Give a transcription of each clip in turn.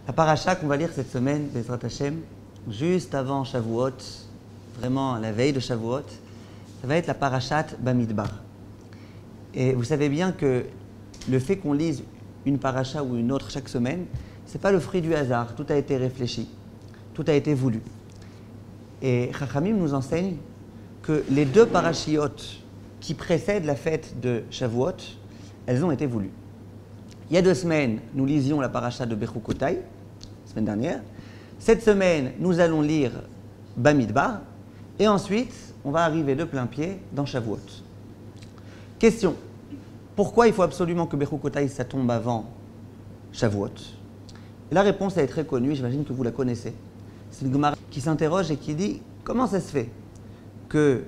La paracha qu'on va lire cette semaine, Bezrat Hashem, juste avant Shavuot, vraiment à la veille de Shavuot, ça va être la parachat Bamidbar. Et vous savez bien que le fait qu'on lise une paracha ou une autre chaque semaine, ce n'est pas le fruit du hasard, tout a été réfléchi, tout a été voulu. Et Chachamim nous enseigne que les deux parachiotes qui précèdent la fête de Shavuot, elles ont été voulues. Il y a 2 semaines, nous lisions la paracha de Bechukotai, la semaine dernière. Cette semaine, nous allons lire Bamidbar. Et ensuite, on va arriver de plein pied dans Shavuot. Question. Pourquoi il faut absolument que Bechukotai, ça tombe avant Shavuot? Et la réponse, elle est très connue, j'imagine que vous la connaissez. C'est une Gemara qui s'interroge et qui dit comment ça se fait que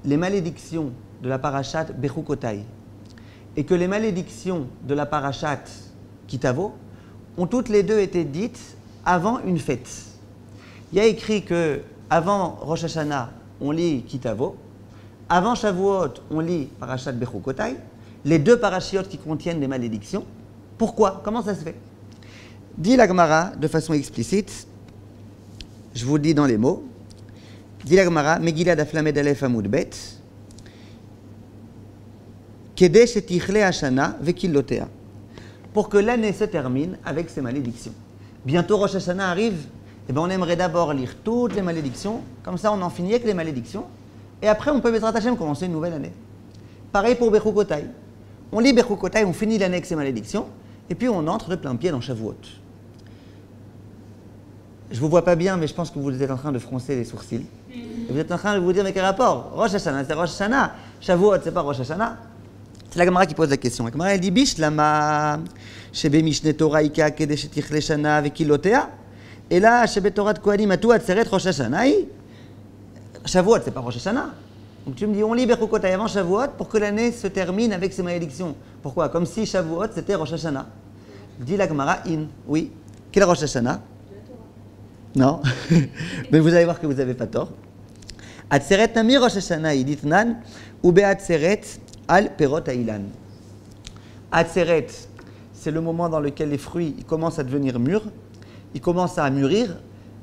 les malédictions de la parachat Bechukotai et que les malédictions de la parachat Kitavo ont toutes les deux été dites avant une fête. Il y a écrit que avant Rosh Hashanah, on lit Kitavo, avant Shavuot, on lit parachat Bechukotai, les deux parachiotes qui contiennent des malédictions. Pourquoi? Comment ça se fait? Dit la Gemara de façon explicite, je vous le dis dans les mots, dit la Gemara, Megillah daf lamed alef amud bet, pour que l'année se termine avec ces malédictions. Bientôt Rosh Hashanah arrive, et on aimerait d'abord lire toutes les malédictions, comme ça on en finit avec les malédictions, et après on peut Bezrat Hashem commencer une nouvelle année. Pareil pour Bechukotai. On lit Bechukotai, on finit l'année avec ces malédictions, et puis on entre de plein pied dans Shavuot. Je ne vous vois pas bien, mais je pense que vous êtes en train de froncer les sourcils. Et vous êtes en train de vous dire, mais quel rapport? Rosh Hashanah, c'est Rosh Hashanah. Shavuot, c'est pas Rosh Hashanah. C'est la Gemara qui pose la question. La Gemara, elle dit Bishlama, Shebe Mishne Torah Ika, Kedesh Tichle Shana, Vekilotea. Et là, Shebe Torah Kohanim, Atu Atzeret Rosh Hashanah. Shavuot, c'est pas Rosh Hashanah. Donc tu me dis, on lit Bechukotai avant Shavuot pour que l'année se termine avec ces malédictions. Pourquoi? Comme si Shavuot, c'était Rosh Hashanah. Dit la Gemara, oui. Quel Rosh Hashanah? Non. Mais vous allez voir que vous n'avez pas tort. Atzeret Nami Rosh Hashanah, il dit Nan, ou Be'atzeret Al Perot Ailan. Atzeret, c'est le moment dans lequel les fruits commencent à devenir mûrs, ils commencent à mûrir,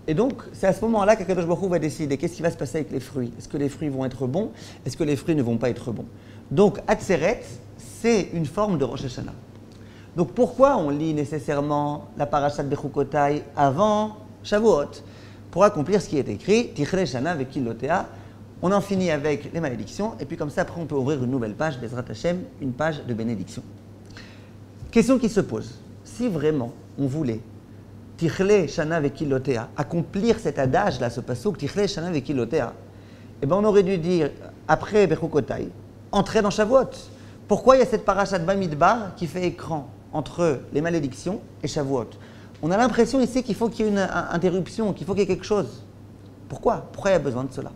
et donc c'est à ce moment-là qu'Akadosh Baruch Hu va décider qu'est-ce qui va se passer avec les fruits. Est-ce que les fruits vont être bons? Est-ce que les fruits ne vont pas être bons? Donc Atzeret, c'est une forme de Rosh Hashanah. Donc pourquoi on lit nécessairement la parashat Bechukotai avant Shavuot? Pour accomplir ce qui est écrit, Tichle Shana Vekilotea. On en finit avec les malédictions, et puis comme ça, après, on peut ouvrir une nouvelle page, Bezrat Hashem, une page de bénédiction. Question qui se pose. Si vraiment on voulait Tichle Shana Vekilotea, accomplir cet adage-là, ce passouk, Tichle Shana Vekilotea, eh bien on aurait dû dire, après Bechukotai, entrer dans Shavuot. Pourquoi il y a cette parachat Bamidbar qui fait écran entre les malédictions et Shavuot? On a l'impression ici qu'il faut qu'il y ait une interruption, qu'il faut qu'il y ait quelque chose. Pourquoi? Pourquoi il y a besoin de cela?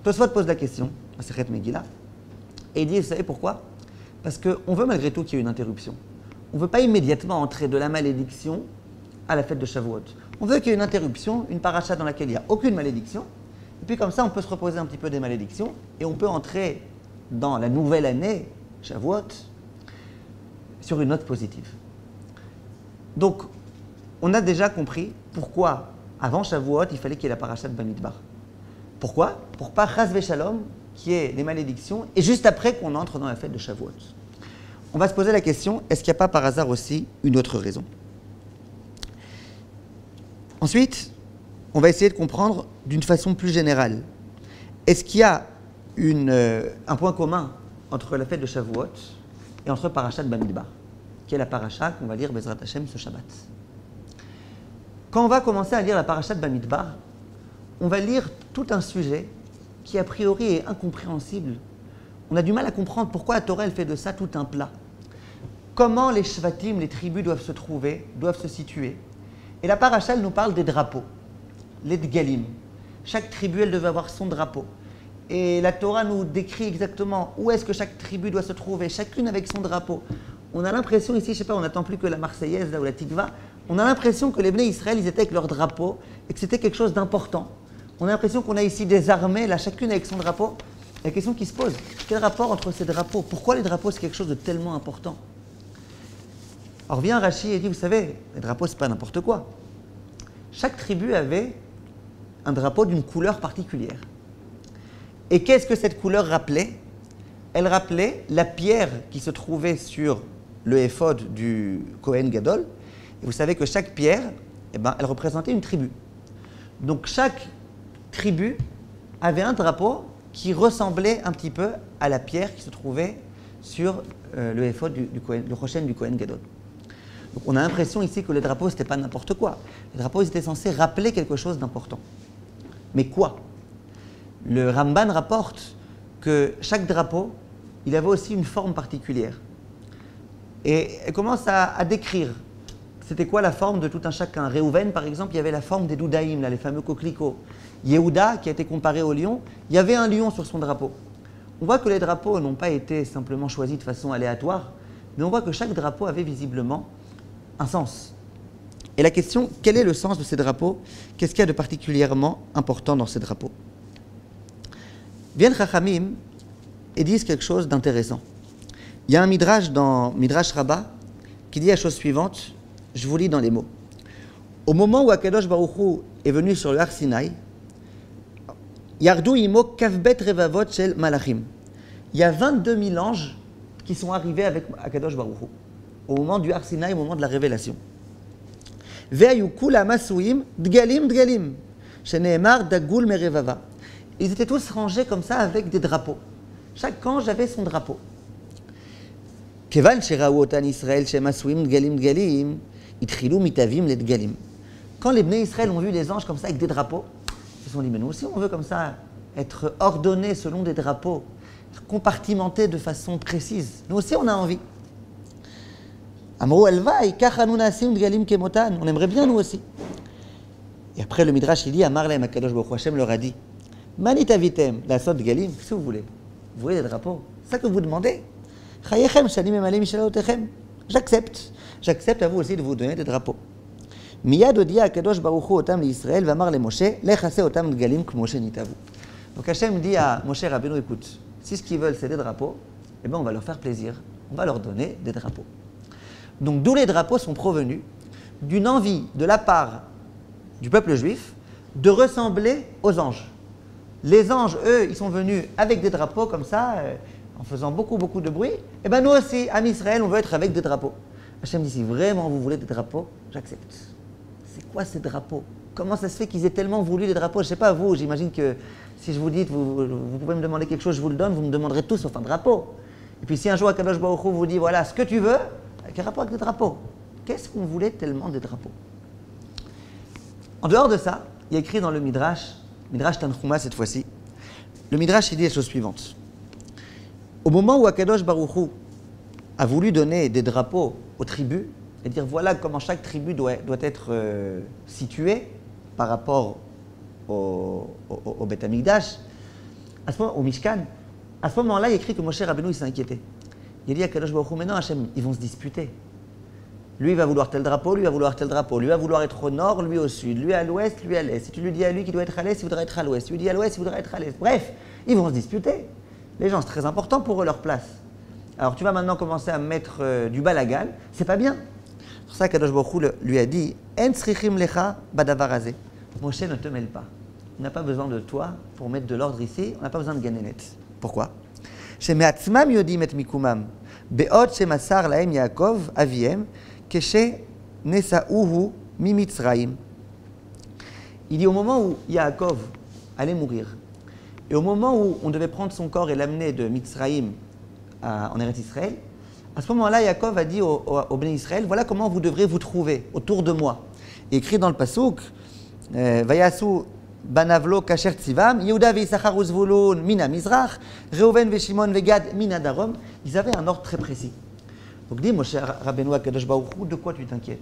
Tosfot pose la question, à Sechet Megillah, et il dit, vous savez pourquoi? Parce qu'on veut malgré tout qu'il y ait une interruption. On ne veut pas immédiatement entrer de la malédiction à la fête de Shavuot. On veut qu'il y ait une interruption, une paracha dans laquelle il n'y a aucune malédiction, et puis comme ça on peut se reposer un petit peu des malédictions, et on peut entrer dans la nouvelle année, Shavuot, sur une note positive. Donc, on a déjà compris pourquoi, avant Shavuot, il fallait qu'il y ait la parachat Bamidbar. Pourquoi? Pour pas chas v'shalom, qui est les malédictions, et juste après qu'on entre dans la fête de Shavuot. On va se poser la question, est-ce qu'il n'y a pas par hasard aussi une autre raison? Ensuite, on va essayer de comprendre d'une façon plus générale. Est-ce qu'il y a un point commun entre la fête de Shavuot et entre parachat Bamidbar, qui est la paracha qu'on va lire Bezrat Hashem ce Shabbat? Quand on va commencer à lire la parachat Bamidbar, on va lire tout un sujet qui a priori est incompréhensible. On a du mal à comprendre pourquoi la Torah elle fait de ça tout un plat. Comment les shvatim, les tribus doivent se trouver, doivent se situer. Et la paracha elle nous parle des drapeaux, les dgalim. Chaque tribu elle devait avoir son drapeau. Et la Torah nous décrit exactement où est-ce que chaque tribu doit se trouver, chacune avec son drapeau. On a l'impression ici, je ne sais pas, on n'attend plus que la Marseillaise là, ou la Tikva, on a l'impression que les Bnei Israël, ils étaient avec leur drapeau et que c'était quelque chose d'important. On a l'impression qu'on a ici des armées, là, chacune avec son drapeau. La question qui se pose, quel rapport entre ces drapeaux? Pourquoi les drapeaux, c'est quelque chose de tellement important? Alors vient Rashi et dit, vous savez, les drapeaux, c'est pas n'importe quoi. Chaque tribu avait un drapeau d'une couleur particulière. Et qu'est-ce que cette couleur rappelait? Elle rappelait la pierre qui se trouvait sur le éphod du Kohen Gadol. Et vous savez que chaque pierre, elle représentait une tribu. Donc chaque tribu avait un drapeau qui ressemblait un petit peu à la pierre qui se trouvait sur le éphod le Rochen du Kohen Gadol. Donc on a l'impression ici que les drapeaux, ce n'était pas n'importe quoi. Les drapeaux, ils étaient censés rappeler quelque chose d'important. Mais quoi? Le Ramban rapporte que chaque drapeau, il avait aussi une forme particulière. Et elle commence à décrire. C'était quoi la forme de tout un chacun? Réhouven, par exemple, il y avait la forme des doudaïm, là, les fameux coquelicots. Yehuda, qui a été comparé au lion, il y avait un lion sur son drapeau. On voit que les drapeaux n'ont pas été simplement choisis de façon aléatoire, mais on voit que chaque drapeau avait visiblement un sens. Et la question, quel est le sens de ces drapeaux? Qu'est-ce qu'il y a de particulièrement important dans ces drapeaux? Viennent Chachamim et disent quelque chose d'intéressant. Il y a un midrash dans Midrash Rabbah qui dit la chose suivante, je vous lis dans les mots. Au moment où Akadosh Baruch Hu est venu sur le Har Sinaï, Yardu imo kavbet revavot shel malachim. Il y a 22 000 anges qui sont arrivés avec Akadosh Baruch Hu au moment du Har Sinaï, au moment de la révélation. Ve'ayu kulam asuim dgalim dgalim sheneemar dagul merevava. Ils étaient tous rangés comme ça avec des drapeaux. Chaque ange avait son drapeau. Kevan sheraou otan Israël shem asuim dgalim dgalim itchilu mitavim ledgalim. Quand les Bnei Israël ont vu les anges comme ça avec des drapeaux, ils se sont dit, mais nous aussi on veut comme ça être ordonnés selon des drapeaux, compartimentés de façon précise. Nous aussi on a envie. Amrou alvaï, kachanu nasim dgalim kemotan. On aimerait bien nous aussi. Et après le Midrash il dit, Amar lehem Akadosh Baruch Hu, Hashem leur a dit, Manit avitem, la sot galim, qu'est-ce que vous voulez? Vous voulez des drapeaux? C'est ça que vous demandez? Chayechem shani memale mishalotechem. J'accepte. J'accepte à vous aussi de vous donner des drapeaux. Miyad odia Akadosh Baruch Hu otam l'Israël v'amar le Moshe lechase otam dgalim k'mo shenitavu. Donc Hashem dit à Moshe Rabbeinu, écoute, si ce qu'ils veulent c'est des drapeaux, eh bien on va leur faire plaisir, on va leur donner des drapeaux. Donc d'où les drapeaux sont provenus d'une envie de la part du peuple juif de ressembler aux anges. Les anges, eux, ils sont venus avec des drapeaux comme ça, en faisant beaucoup de bruit. Et bien nous aussi, à Israël, on veut être avec des drapeaux. Hachem dit, si vraiment vous voulez des drapeaux, j'accepte. C'est quoi ces drapeaux? Comment ça se fait qu'ils aient tellement voulu des drapeaux? Je ne sais pas vous, j'imagine que si je vous dis, vous pouvez me demander quelque chose, je vous le donne, vous me demanderez tout sauf un drapeau. Et puis si un jour Akadosh Baruch Hu vous dit, voilà, ce que tu veux, quel rapport avec des drapeaux? Qu'est-ce qu'on voulait tellement des drapeaux? En dehors de ça, il y a écrit dans le Midrash Tanchuma cette fois-ci, le Midrash il dit la chose suivante. Au moment où Akadosh Baruch Hu a voulu donner des drapeaux aux tribus, et dire voilà comment chaque tribu doit être située par rapport au Beth Amikdash, au Mishkan, à ce moment-là, il y a écrit que Moshe Rabbeinu s'est inquiété. Il a dit à Kadosh Baruch Hu, mais non Hachem, ils vont se disputer. Lui il va vouloir tel drapeau, lui va vouloir tel drapeau, lui va vouloir être au nord, lui au sud, lui à l'ouest, lui à l'est. Si tu lui dis à lui qu'il doit être à l'est, il voudra être à l'ouest. Si tu lui dis à l'ouest, il voudra être à l'est. Bref, ils vont se disputer. Les gens, c'est très important pour eux leur place. Alors tu vas maintenant commencer à mettre du balagal, c'est pas bien. C'est pour ça qu'Akadosh Baruch Hu lui a dit En tzrichim lecha badavar hazeh. Moshe, ne te mêle pas. On n'a pas besoin de toi pour mettre de l'ordre ici, on n'a pas besoin de Ganenet. Pourquoi? Shemeatzmam yodim et mikumam, be'od shemasar lahem Yaakov aviem, keshe nesa'uhu mimitzraim. Il dit au moment où Yaakov allait mourir, et au moment où on devait prendre son corps et l'amener de Mitzraïm en Eretz Israël, à ce moment-là, Yaakov a dit au Béni Israël, voilà comment vous devrez vous trouver autour de moi. Et écrit dans le Passouk, Vayasu banavlo kasher tzivam, Yehuda ve'Issachar u'Zvulun mina mizrach, Reuven ve'Shimon ve'Gad mina darom. Ils avaient un ordre très précis. Donc dit Moshe Rabbeinu à Kadosh Baruch Hu, de quoi tu t'inquiètes?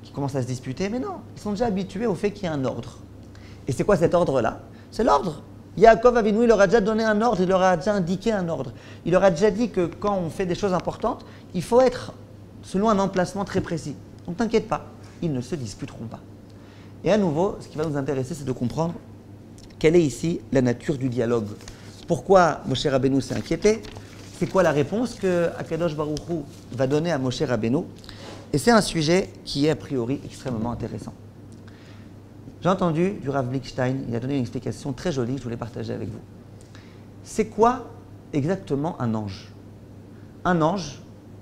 Qui commencent à se disputer? Mais non, ils sont déjà habitués au fait qu'il y a un ordre. Et c'est quoi cet ordre-là? C'est l'ordre. Yaakov Avinu, il leur a déjà donné un ordre, il leur a déjà indiqué un ordre. Il leur a déjà dit que quand on fait des choses importantes, il faut être selon un emplacement très précis. Donc t'inquiète pas, ils ne se disputeront pas. Et à nouveau, ce qui va nous intéresser, c'est de comprendre quelle est ici la nature du dialogue. Pourquoi Moshe Rabbeinu s'est inquiété? C'est quoi la réponse que Akadosh Baruch Hu va donner à Moshe Rabbeinu? Et c'est un sujet qui est a priori extrêmement intéressant. J'ai entendu du Rav Blickstein, il a donné une explication très jolie, je voulais partager avec vous. C'est quoi exactement un ange? Un ange,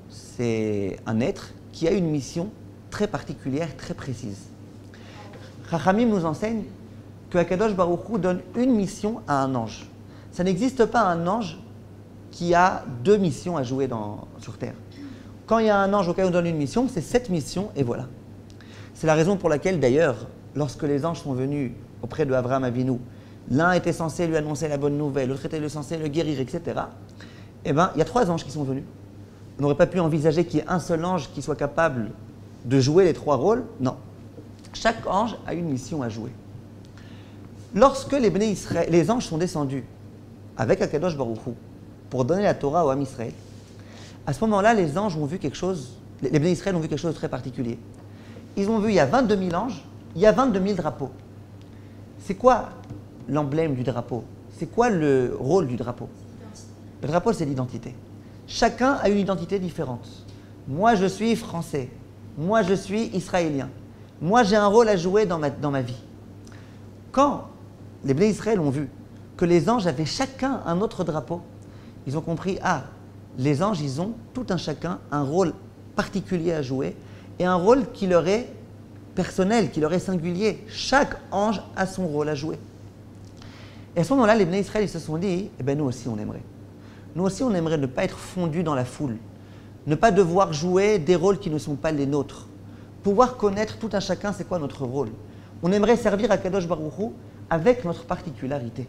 c'est un être qui a une mission très particulière, très précise. Chachamim nous enseigne que Akadosh Baruch Hu donne une mission à un ange. Ça n'existe pas un ange qui a deux missions à jouer sur Terre. Quand il y a un ange auquel on donne une mission, c'est cette mission et voilà. C'est la raison pour laquelle d'ailleurs, lorsque les anges sont venus auprès de Avraham Avinu, l'un était censé lui annoncer la bonne nouvelle, l'autre était censé le guérir, etc. Eh bien, il y a trois anges qui sont venus. On n'aurait pas pu envisager qu'il y ait un seul ange qui soit capable de jouer les trois rôles. Non. Chaque ange a une mission à jouer. Lorsque les anges sont descendus avec Akadosh Baruch Hu pour donner la Torah au Ham Israël, à ce moment-là, les anges ont vu quelque chose, les Bnei Israël ont vu quelque chose de très particulier. Ils ont vu, il y a 22 000 anges, il y a 22 000 drapeaux. C'est quoi l'emblème du drapeau? C'est quoi le rôle du drapeau? Le drapeau, c'est l'identité. Chacun a une identité différente. Moi, je suis français. Moi, je suis israélien. Moi, j'ai un rôle à jouer dans ma vie. Quand les Bnei Israël ont vu que les anges avaient chacun un autre drapeau, ils ont compris, les anges, ils ont tout un chacun un rôle particulier à jouer et un rôle qui leur est personnel, qui leur est singulier. Chaque ange a son rôle à jouer. Et à ce moment-là, les Bnei Israël, ils se sont dit, nous aussi, on aimerait. Nous aussi, on aimerait ne pas être fondus dans la foule, ne pas devoir jouer des rôles qui ne sont pas les nôtres, pouvoir connaître tout un chacun c'est quoi notre rôle. On aimerait servir à Kadosh Baruch Hu avec notre particularité.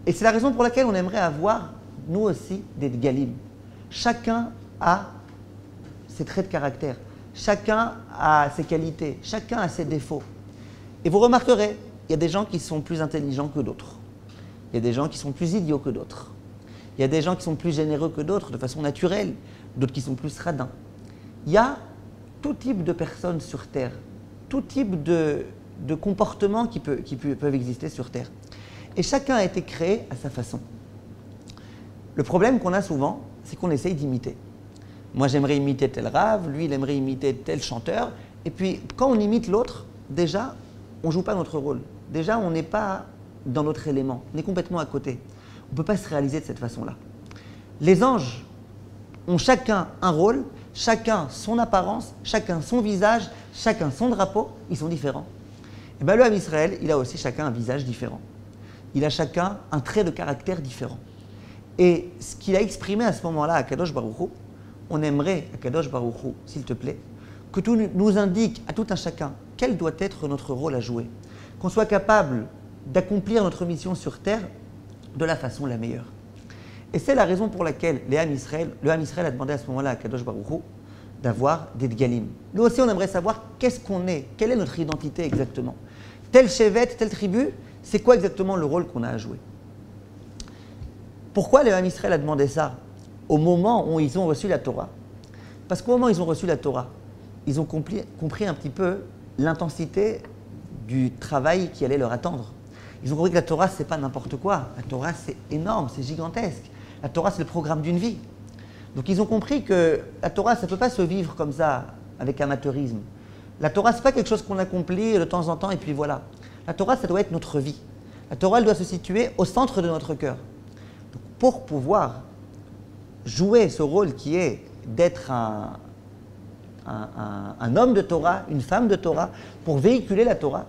Et c'est la raison pour laquelle on aimerait avoir, nous aussi, des Dgalim. Chacun a ses traits de caractère, chacun a ses qualités, chacun a ses défauts. Et vous remarquerez, il y a des gens qui sont plus intelligents que d'autres. Il y a des gens qui sont plus idiots que d'autres. Il y a des gens qui sont plus généreux que d'autres de façon naturelle, d'autres qui sont plus radins. Il y a tout type de personnes sur Terre, tout type de comportements qui peuvent exister sur Terre. Et chacun a été créé à sa façon. Le problème qu'on a souvent, c'est qu'on essaye d'imiter. Moi, j'aimerais imiter tel rave, lui, il aimerait imiter tel chanteur. Et puis, quand on imite l'autre, déjà, on ne joue pas notre rôle. Déjà, on n'est pas dans notre élément. On est complètement à côté. On ne peut pas se réaliser de cette façon-là. Les anges ont chacun un rôle, chacun son apparence, chacun son visage, chacun son drapeau. Ils sont différents. Et bien, le Ham Israël, il a aussi chacun un visage différent. Il a chacun un trait de caractère différent. Et ce qu'il a exprimé à ce moment-là à Kadosh Baruch Hu, on aimerait, à Kadosh Baruch Hu, s'il te plaît, que tout nous indique à tout un chacun quel doit être notre rôle à jouer. Qu'on soit capable d'accomplir notre mission sur Terre de la façon la meilleure. Et c'est la raison pour laquelle le Ham Israël a demandé à ce moment-là à Kadosh Baruch Hu d'avoir des Dgalim. Nous aussi, on aimerait savoir qu'est-ce qu'on est, quelle est notre identité exactement. Tel chevet, telle tribu, c'est quoi exactement le rôle qu'on a à jouer? Pourquoi le Ham Israël a demandé ça au moment où ils ont reçu la Torah? Parce qu'au moment où ils ont reçu la Torah, ils ont compris un petit peu l'intensité du travail qui allait leur attendre. Ils ont compris que la Torah, ce n'est pas n'importe quoi. La Torah, c'est énorme, c'est gigantesque. La Torah, c'est le programme d'une vie. Donc ils ont compris que la Torah, ça ne peut pas se vivre comme ça, avec amateurisme. La Torah, ce n'est pas quelque chose qu'on accomplit de temps en temps et puis voilà. La Torah, ça doit être notre vie. La Torah, elle doit se situer au centre de notre cœur. Donc, pour pouvoir jouer ce rôle qui est d'être un homme de Torah, une femme de Torah, pour véhiculer la Torah,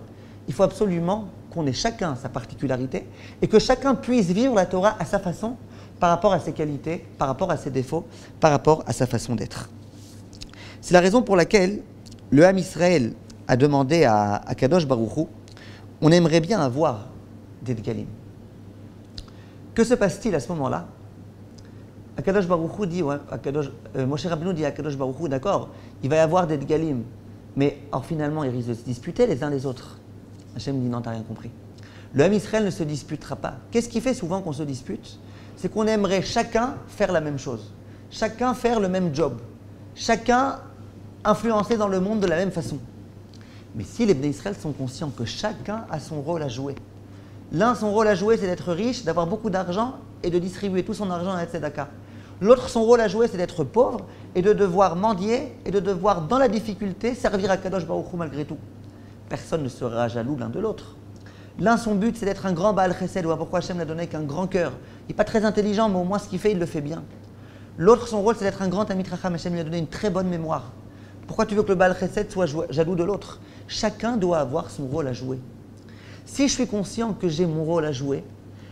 il faut absolument qu'on ait chacun sa particularité et que chacun puisse vivre la Torah à sa façon, par rapport à ses qualités, par rapport à ses défauts, par rapport à sa façon d'être. C'est la raison pour laquelle le Ham Israël a demandé à Kadosh Baruch Hu, on aimerait bien avoir des Dgalim. Que se passe-t-il à ce moment-là? Akadosh Baruch Hu dit, Moshe Rabbeinu dit à Akadosh Baruch Hu, d'accord, il va y avoir des Dgalim, mais or finalement ils risquent de se disputer les uns les autres. Hachem dit non, t'as rien compris. Le Ham Israël ne se disputera pas. Qu'est-ce qui fait souvent qu'on se dispute? C'est qu'on aimerait chacun faire la même chose, chacun faire le même job, chacun influencer dans le monde de la même façon. Mais si les Bnei Israël sont conscients que chacun a son rôle à jouer, l'un, son rôle à jouer, c'est d'être riche, d'avoir beaucoup d'argent et de distribuer tout son argent à la tzedaka. L'autre, son rôle à jouer, c'est d'être pauvre et de devoir mendier et de devoir, dans la difficulté, servir à Kadosh Baruch Hu malgré tout. Personne ne sera jaloux l'un de l'autre. L'un, son but, c'est d'être un grand Baal Chesed. Voilà pourquoi Hachem l'a donné qu'un grand cœur. Il n'est pas très intelligent, mais au moins ce qu'il fait, il le fait bien. L'autre, son rôle, c'est d'être un grand Talmid Chacham. Hachem lui a donné une très bonne mémoire. Pourquoi tu veux que le Baal Chesed soit jaloux de l'autre? Chacun doit avoir son rôle à jouer. Si je suis conscient que j'ai mon rôle à jouer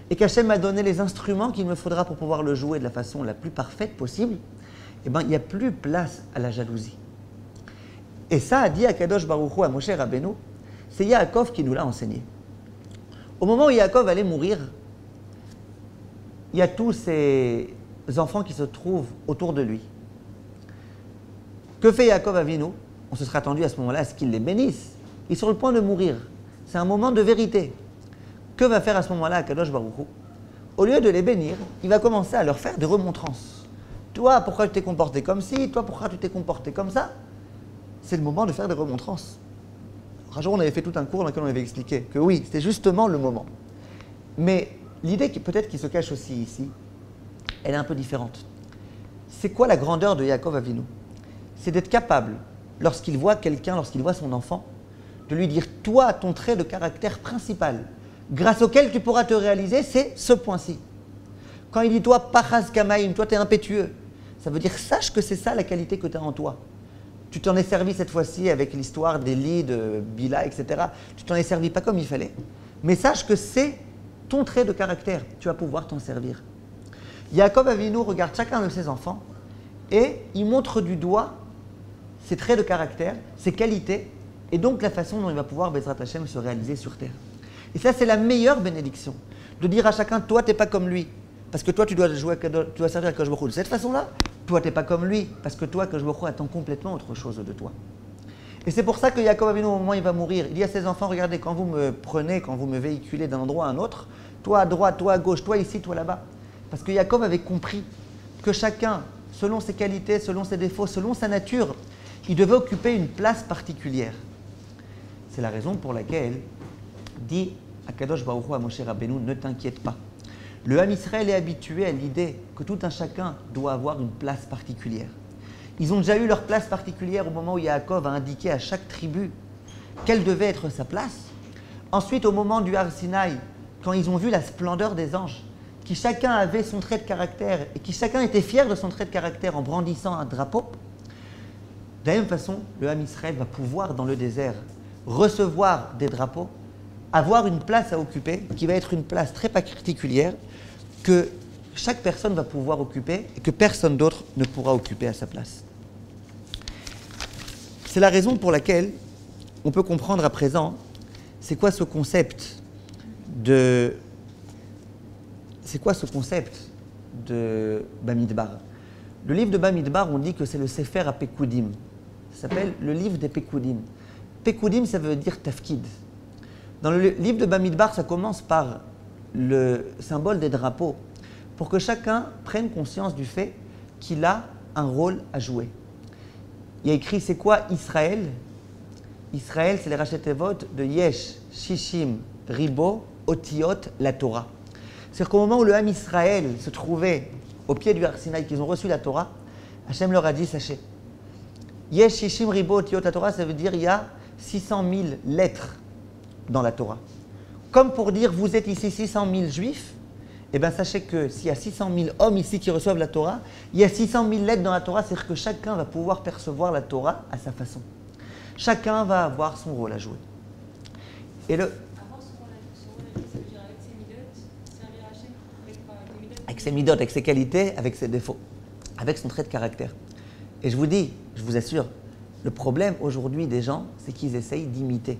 et qu'Hachem m'a donné les instruments qu'il me faudra pour pouvoir le jouer de la façon la plus parfaite possible, eh bien, il n'y a plus place à la jalousie. Et ça a dit à Kadosh Baruch Hu, à Moshe Rabbeinu, c'est Yaakov qui nous l'a enseigné. Au moment où Yaakov allait mourir, il y a tous ces enfants qui se trouvent autour de lui. Que fait Yaakov Avinu? On se sera attendu à ce moment-là à ce qu'il les bénisse. Ils sont sur le point de mourir. C'est un moment de vérité. Que va faire à ce moment-là Kadosh Baruch Hu? Au lieu de les bénir, il va commencer à leur faire des remontrances. Toi, pourquoi tu t'es comporté comme ci? Toi, pourquoi tu t'es comporté comme ça? C'est le moment de faire des remontrances. Un jour, on avait fait tout un cours dans lequel on avait expliqué que oui, c'était justement le moment. Mais l'idée qui peut-être qui se cache aussi ici, elle est un peu différente. C'est quoi la grandeur de Yaakov Avinu? C'est d'être capable, lorsqu'il voit quelqu'un, lorsqu'il voit son enfant, de lui dire, toi, ton trait de caractère principal, grâce auquel tu pourras te réaliser, c'est ce point-ci. Quand il dit, toi, pachas kamaim, toi, tu es impétueux, ça veut dire, sache que c'est ça la qualité que tu as en toi. Tu t'en es servi cette fois-ci avec l'histoire d'Élie, de Bila, etc. Tu t'en es servi pas comme il fallait, mais sache que c'est ton trait de caractère. Tu vas pouvoir t'en servir. Yaakov Avinu regarde chacun de ses enfants et il montre du doigt ses traits de caractère, ses qualités, et donc la façon dont il va pouvoir, Bezrat Hashem, se réaliser sur terre. Et ça, c'est la meilleure bénédiction. De dire à chacun, toi, tu n'es pas comme lui. Parce que toi, tu dois servir à Kadosh Baruch Hu de cette façon-là. Toi, tu n'es pas comme lui. Parce que toi, Kadosh Baruch Hu attend complètement autre chose de toi. Et c'est pour ça que Yaakov Avinu, au moment où il va mourir, il dit à ses enfants, regardez, quand vous me prenez, quand vous me véhiculez d'un endroit à un autre, toi à droite, toi à gauche, toi ici, toi là-bas. Parce que Yaakov avait compris que chacun, selon ses qualités, selon ses défauts, selon sa nature, il devait occuper une place particulière. C'est la raison pour laquelle dit à Kadosh Baruch Hu à Moshe Rabbeinu, ne t'inquiète pas. Le Ham Israël est habitué à l'idée que tout un chacun doit avoir une place particulière. Ils ont déjà eu leur place particulière au moment où Yaakov a indiqué à chaque tribu quelle devait être sa place. Ensuite, au moment du Har Sinaï, quand ils ont vu la splendeur des anges, qui chacun avait son trait de caractère et qui chacun était fier de son trait de caractère en brandissant un drapeau, de la même façon, le Ham Israël va pouvoir dans le désert recevoir des drapeaux, avoir une place à occuper, qui va être une place très particulière, que chaque personne va pouvoir occuper et que personne d'autre ne pourra occuper à sa place. C'est la raison pour laquelle on peut comprendre à présent, c'est quoi ce concept de Bamidbar. Le livre de Bamidbar, on dit que c'est le Sefer à Pekoudim. Ça s'appelle le livre des Pekoudim. Pekoudim, ça veut dire tafkid. Dans le livre de Bamidbar, ça commence par le symbole des drapeaux, pour que chacun prenne conscience du fait qu'il a un rôle à jouer. Il y a écrit, c'est quoi Israël? Israël, c'est les rachetevot de Yesh, Shishim, Ribo, Otiot, la Torah. C'est-à-dire qu'au moment où le Ham Israël se trouvait au pied du Har Sinaï, qu'ils ont reçu la Torah, Hachem leur a dit, sachez, Yesh, Shishim, Ribo, Otiot, la Torah, ça veut dire il y a 600 000 lettres dans la Torah. Comme pour dire, vous êtes ici 600 000 juifs, eh bien sachez que s'il y a 600 000 hommes ici qui reçoivent la Torah, il y a 600 000 lettres dans la Torah, c'est-à-dire que chacun va pouvoir percevoir la Torah à sa façon. Chacun va avoir son rôle à jouer. Et le... Avoir son rôle à jouer, ça veut dire avec ses midotes, servir Hachem, avec ses midotes, avec ses qualités, avec ses défauts, avec son trait de caractère. Et je vous dis, je vous assure, le problème aujourd'hui des gens, c'est qu'ils essayent d'imiter.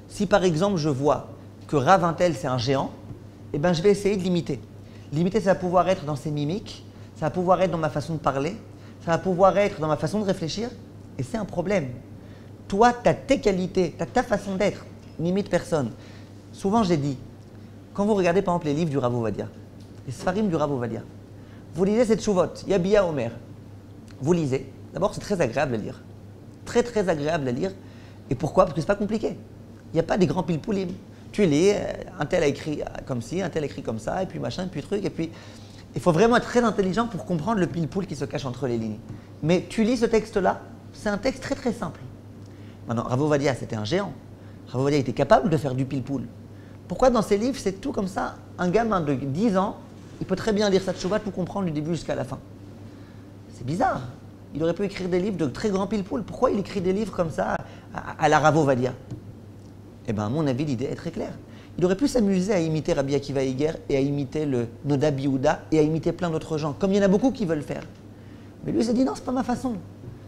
Si par exemple je vois que Rav Intel c'est un géant, eh ben, je vais essayer de l'imiter. L'imiter, ça va pouvoir être dans ses mimiques, ça va pouvoir être dans ma façon de parler, ça va pouvoir être dans ma façon de réfléchir, et c'est un problème. Toi, tu as tes qualités, tu as ta façon d'être, n'imite personne. Souvent, j'ai dit, quand vous regardez par exemple les livres du Rav Ovadia, les Sfarim du Rav Ovadia, vous lisez cette Tshuvot, Yabia Omer, vous lisez, d'abord c'est très agréable à lire, très très agréable à lire, et pourquoi? Parce que c'est pas compliqué. Il n'y a pas des grands pilpoulim. Tu lis, un tel a écrit comme ci, un tel a écrit comme ça, et puis machin, et puis truc, et puis Il faut vraiment être très intelligent pour comprendre le pile-poule qui se cache entre les lignes. Mais tu lis ce texte-là, c'est un texte très très simple. Maintenant, Rav Ovadia, c'était un géant. Rav Ovadia était capable de faire du pile-poule. Pourquoi dans ses livres, c'est tout comme ça? Un gamin de 10 ans, il peut très bien lire sa tchouva, tout comprendre du début jusqu'à la fin. C'est bizarre. Il aurait pu écrire des livres de très grands pile-poule. Pourquoi il écrit des livres comme ça à la Rav Ovadia? Eh bien, à mon avis, l'idée est très claire. Il aurait pu s'amuser à imiter Rabbi Akiva Eiger et à imiter le Noda Biouda et à imiter plein d'autres gens, comme il y en a beaucoup qui veulent faire. Mais lui, il s'est dit non, c'est pas ma façon.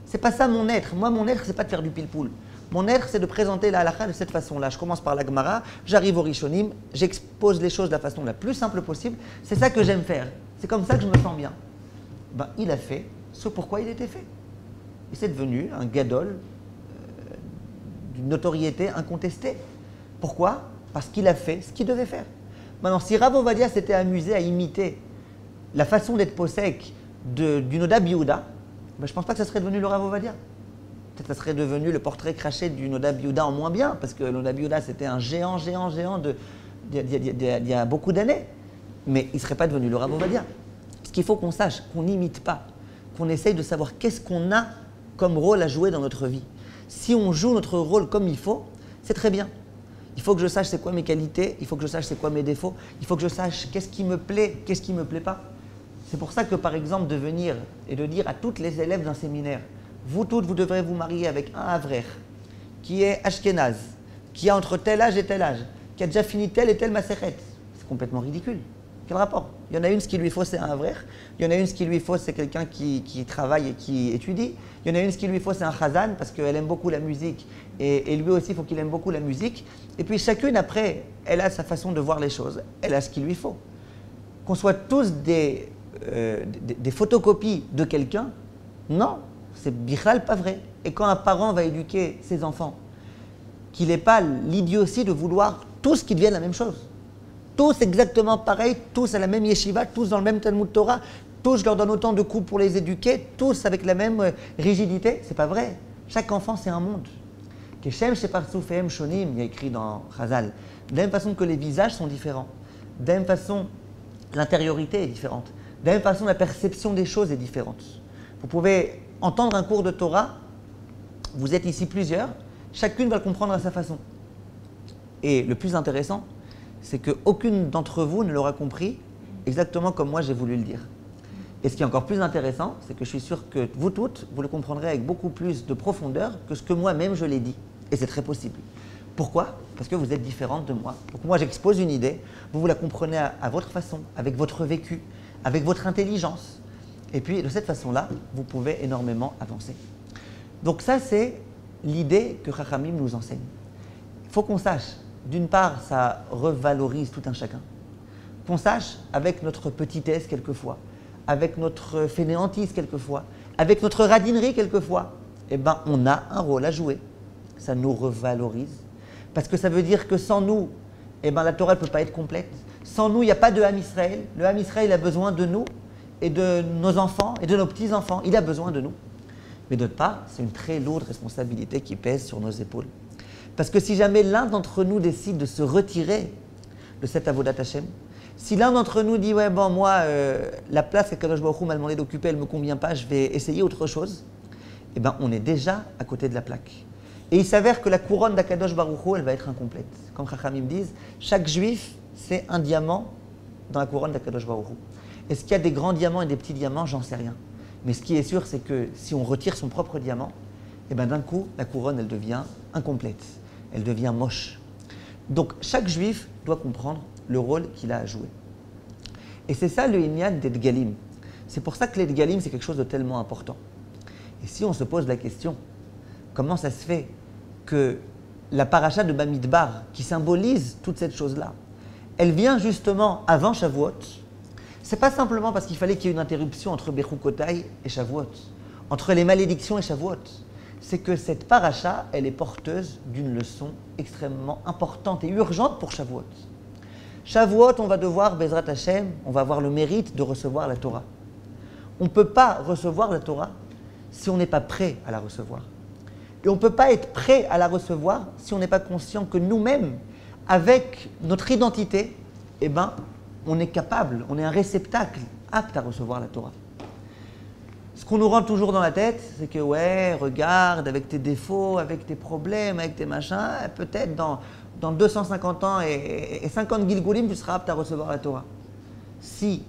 C'est pas ça mon être. Moi, mon être, c'est pas de faire du pile-poule. Mon être, c'est de présenter la halakha de cette façon-là. Je commence par la Gemara, j'arrive au Rishonim, j'expose les choses de la façon la plus simple possible. C'est ça que j'aime faire. C'est comme ça que je me sens bien. Ben, il a fait ce pourquoi il était fait. Et c'est devenu un gadol d'une notoriété incontestée. Pourquoi? Parce qu'il a fait ce qu'il devait faire. Maintenant, si Rav Ovadia s'était amusé à imiter la façon d'être posek du Noda Biouda, ben, je ne pense pas que ça serait devenu le Rav Ovadia. Peut-être que ça serait devenu le portrait craché du Noda Biouda en moins bien, parce que le Noda Biouda, c'était un géant d'il y a beaucoup d'années. Mais il ne serait pas devenu le Rav Ovadia. Ce qu'il faut qu'on sache, qu'on n'imite pas, qu'on essaye de savoir qu'est-ce qu'on a comme rôle à jouer dans notre vie. Si on joue notre rôle comme il faut, c'est très bien. Il faut que je sache c'est quoi mes qualités, il faut que je sache c'est quoi mes défauts, il faut que je sache qu'est-ce qui me plaît, qu'est-ce qui ne me plaît pas. C'est pour ça que, par exemple, de venir et de dire à toutes les élèves d'un séminaire, vous toutes, vous devrez vous marier avec un Avrer qui est Ashkenaz, qui a entre tel âge et tel âge, qui a déjà fini tel et tel Masechet. C'est complètement ridicule. Quel rapport? Il y en a une, ce qu'il lui faut, c'est un Avrer. Il y en a une, ce qu'il lui faut, c'est quelqu'un qui travaille et qui étudie. Il y en a une, ce qu'il lui faut, c'est un Chazan, parce qu'elle aime beaucoup la musique. Et lui aussi, il faut qu'il aime beaucoup la musique. Et puis chacune, après, elle a sa façon de voir les choses. Elle a ce qu'il lui faut. Qu'on soit tous des photocopies de quelqu'un, non, c'est bichal pas vrai. Et quand un parent va éduquer ses enfants, qu'il n'ait pas l'idiotie de vouloir tous qu'ils deviennent la même chose. Tous exactement pareil, tous à la même yeshiva, tous dans le même Talmud Torah, tous je leur donne autant de coups pour les éduquer, tous avec la même rigidité. C'est pas vrai. Chaque enfant, c'est un monde. Keshem sheparsoufehem shonim, il y a écrit dans Chazal. De la même façon que les visages sont différents, de la même façon l'intériorité est différente, de la même façon la perception des choses est différente. Vous pouvez entendre un cours de Torah, vous êtes ici plusieurs, chacune va le comprendre à sa façon. Et le plus intéressant, c'est qu'aucune d'entre vous ne l'aura compris exactement comme moi j'ai voulu le dire. Et ce qui est encore plus intéressant, c'est que je suis sûr que vous toutes, vous le comprendrez avec beaucoup plus de profondeur que ce que moi-même je l'ai dit. Et c'est très possible. Pourquoi? Parce que vous êtes différentes de moi. Donc moi j'expose une idée, vous la comprenez à votre façon, avec votre vécu, avec votre intelligence. Et puis de cette façon-là, vous pouvez énormément avancer. Donc ça c'est l'idée que Chachamim nous enseigne. Il faut qu'on sache, d'une part, ça revalorise tout un chacun. Qu'on sache, avec notre petitesse quelquefois, avec notre fainéantise quelquefois, avec notre radinerie quelquefois, eh ben, on a un rôle à jouer. Ça nous revalorise. Parce que ça veut dire que sans nous, eh ben, la Torah ne peut pas être complète. Sans nous, il n'y a pas de Ham Israël. Le Ham Israël a besoin de nous et de nos enfants et de nos petits-enfants. Il a besoin de nous. Mais d'autre part, c'est une très lourde responsabilité qui pèse sur nos épaules. Parce que si jamais l'un d'entre nous décide de se retirer de cette Avodat Hashem, si l'un d'entre nous dit « ouais, bon, moi, la place qu'Akadosh Baruch Hu m'a demandé d'occuper, elle ne me convient pas, je vais essayer autre chose », eh bien, on est déjà à côté de la plaque. Et il s'avère que la couronne d'Akadosh Baruch Hu, elle va être incomplète. Comme Chachamim disent, chaque juif, c'est un diamant dans la couronne d'Akadosh Baruch Hu. Est-ce qu'il y a des grands diamants et des petits diamants? J'en sais rien. Mais ce qui est sûr, c'est que si on retire son propre diamant, eh bien, d'un coup, la couronne, elle devient incomplète. Elle devient moche. Donc, chaque juif doit comprendre le rôle qu'il a à jouer. Et c'est ça le Inyan des Dgalim. C'est pour ça que les Dgalim, c'est quelque chose de tellement important. Et si on se pose la question, comment ça se fait que la paracha de Bamidbar, qui symbolise toute cette chose-là, elle vient justement avant Shavuot? C'est pas simplement parce qu'il fallait qu'il y ait une interruption entre Bechukotai et Shavuot, entre les malédictions et Shavuot. C'est que cette paracha, elle est porteuse d'une leçon extrêmement importante et urgente pour Shavuot. Shavuot, on va devoir, Bezrat Hashem, on va avoir le mérite de recevoir la Torah. On ne peut pas recevoir la Torah si on n'est pas prêt à la recevoir. Et on ne peut pas être prêt à la recevoir si on n'est pas conscient que nous-mêmes, avec notre identité, eh ben, on est capable, on est un réceptacle aptes à recevoir la Torah. Ce qu'on nous rentre toujours dans la tête, c'est que ouais, regarde, avec tes défauts, avec tes problèmes, avec tes machins, peut-être dans 250 ans et 50 Gilgulim, tu seras apte à recevoir la Torah. Si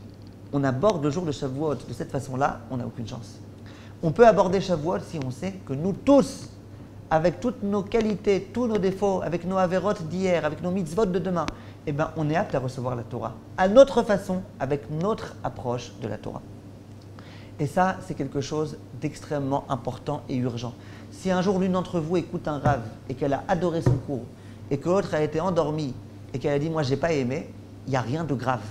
on aborde le jour de Shavuot de cette façon-là, on n'a aucune chance. On peut aborder Shavuot si on sait que nous tous, avec toutes nos qualités, tous nos défauts, avec nos avérotes d'hier, avec nos mitzvot de demain, eh ben, on est apte à recevoir la Torah, à notre façon, avec notre approche de la Torah. Et ça, c'est quelque chose d'extrêmement important et urgent. Si un jour l'une d'entre vous écoute un rave et qu'elle a adoré son cours, et que l'autre a été endormie, et qu'elle a dit « moi, j'ai pas aimé », il n'y a rien de grave.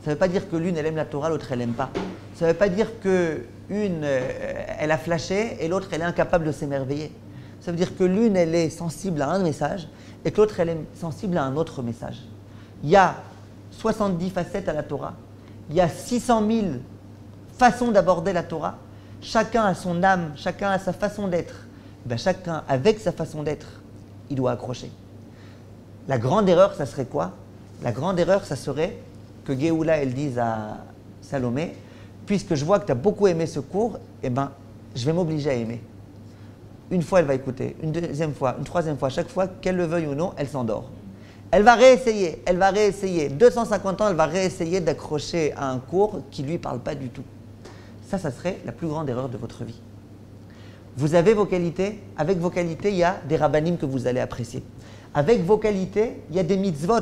Ça ne veut pas dire que l'une, elle aime la Torah, l'autre, elle n'aime pas. Ça ne veut pas dire qu'une, elle a flashé, et l'autre, elle est incapable de s'émerveiller. Ça veut dire que l'une, elle est sensible à un message et que l'autre, elle est sensible à un autre message. Il y a 70 facettes à la Torah. Il y a 600 000 façons d'aborder la Torah. Chacun a son âme, chacun a sa façon d'être. Ben, chacun, avec sa façon d'être, il doit accrocher. La grande erreur, ça serait quoi? La grande erreur, ça serait que Géoula, elle dise à Salomé, puisque je vois que tu as beaucoup aimé ce cours, eh ben, je vais m'obliger à aimer. Une fois, elle va écouter, une deuxième fois, une troisième fois, chaque fois, qu'elle le veuille ou non, elle s'endort. Elle va réessayer. 250 ans, elle va réessayer d'accrocher à un cours qui ne lui parle pas du tout. Ça serait la plus grande erreur de votre vie. Vous avez vos qualités. Avec vos qualités, il y a des rabbanim que vous allez apprécier. Avec vos qualités, il y a des mitzvot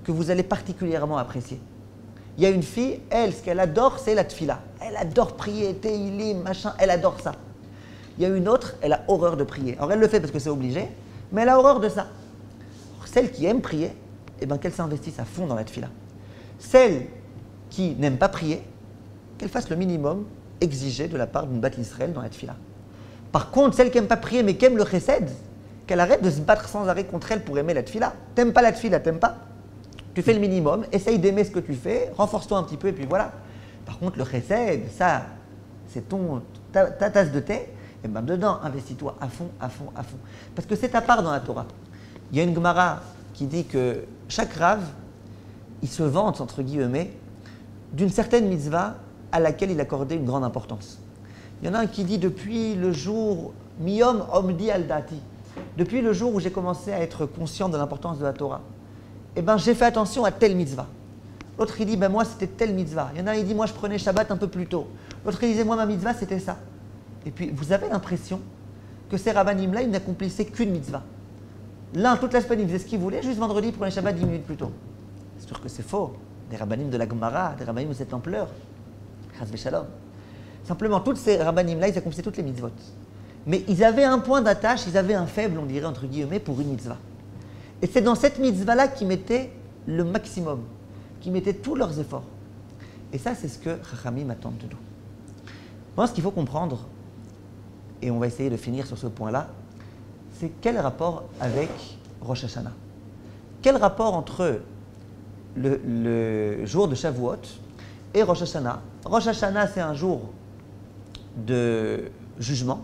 que vous allez particulièrement apprécier. Il y a une fille, elle, ce qu'elle adore, c'est la tfila. Elle adore prier, tehilim, machin, elle adore ça. Il y a une autre, elle a horreur de prier. Alors elle le fait parce que c'est obligé, mais elle a horreur de ça. Alors, celle qui aime prier, eh ben, qu'elle s'investisse à fond dans la tfila. Celle qui n'aime pas prier, qu'elle fasse le minimum exigé de la part d'une bat Israël dans la tfila. Par contre, celle qui n'aime pas prier mais qui aime le chesed, qu'elle arrête de se battre sans arrêt contre elle pour aimer la tfila. T'aimes pas la tfila, t'aimes pas. Tu fais le minimum, essaye d'aimer ce que tu fais, renforce-toi un petit peu et puis voilà. Par contre, le chesed, ça, c'est ta tasse de thé. Et bien dedans, investis-toi à fond. Parce que c'est ta part dans la Torah. Il y a une Gemara qui dit que chaque rave, il se vante, entre guillemets, d'une certaine mitzvah à laquelle il accordait une grande importance. Il y en a un qui dit depuis le jour Miyom Omdi al Dati, depuis le jour où j'ai commencé à être conscient de l'importance de la Torah, eh ben j'ai fait attention à telle mitzvah. L'autre il dit ben moi c'était telle mitzvah. Il y en a un il dit moi je prenais Shabbat un peu plus tôt. L'autre il disait moi ma mitzvah c'était ça. Et puis, vous avez l'impression que ces rabbanim-là, ils n'accomplissaient qu'une mitzvah. L'un, toute la semaine, il faisait ce qu'il voulait, juste vendredi, il prenait Shabbat 10 minutes plus tôt. C'est sûr que c'est faux. Des rabbanim de la Gemara, des rabbanim de cette ampleur. Chas v'shalom. Simplement, tous ces rabbanim-là, ils accomplissaient toutes les mitzvot. Mais ils avaient un point d'attache, ils avaient un faible, on dirait, entre guillemets, pour une mitzvah. Et c'est dans cette mitzvah-là qu'ils mettaient le maximum, qu'ils mettaient tous leurs efforts. Et ça, c'est ce que Chachamim attendent de nous. Moi, ce qu'il faut comprendre, et on va essayer de finir sur ce point-là, c'est quel rapport avec Rosh Hashanah? Quel rapport entre le jour de Shavuot et Rosh Hashanah? Rosh Hashanah, c'est un jour de jugement.